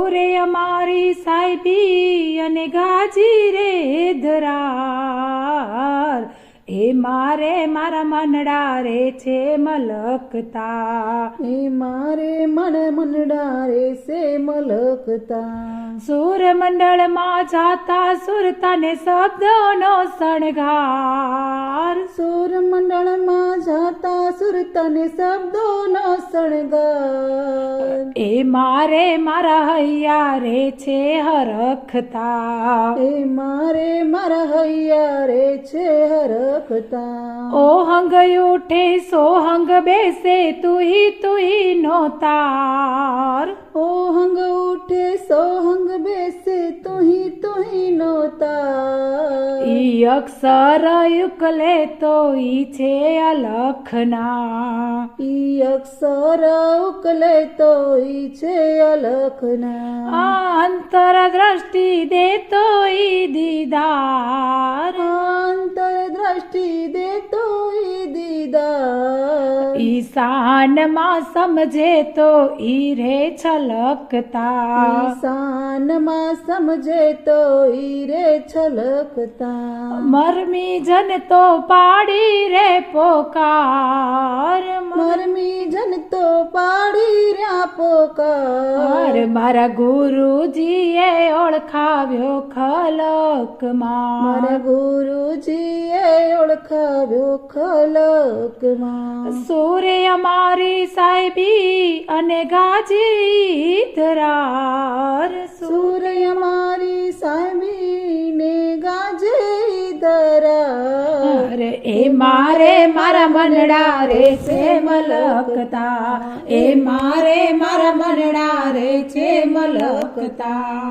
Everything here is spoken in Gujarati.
રે અમારી સાહેબી અને ગાજી રે ધરાર એ મારે મારા મનડા રે છે મલકતા એ મારે મનડા રે છે મલકતા સુર મંડળમાં જાતા સુરતાને શબ્દોનો શણગાર સુર મંડળમાં જાતા સુરતાને શબ્દોનો શણગાર એ મારે મારા હૈયા રે છે હરખતા એ મારે મારા હૈયા રે છે હરખતા ઓહંગ ઉઠે સોહંગ બેસે તુહી નો તાર ઓહંગ ઉઠે સોહંગ બેસે તુહી નો તાર ઈ અક્ષર યુકલે તો ઈ છે અલખના ઈ અક્ષર ઉકલે તો ઈ છે અલખના અંતર દ્રષ્ટિ દે તો ઈ દીદાર અંતર દ્રષ્ટિ દે તો ઈ દીદાર ઈશાનમાં સમજે તો ઈ રે છલકતા ઈશાનમાં સમજે તો ઈ રે છલકતા મરમી જન તો પાડી રે પોકાર મરમી જન તો પાડી રહ્યા પોકાર મારા ગુરુજીએ ઓળખાવ્યો ખલકમાં મારા ગુરુજીએ ઓળખાવ્યો ખલકમાં સૂર્ય મારી સાહેબી અને ગાજી ધરાર સૂર્ય મારી સાહેબી ને ગાજે ધરાર એ મારે મારા મનડા રે છે મલકતા એ મારે મારા મનડા રે છે મલકતા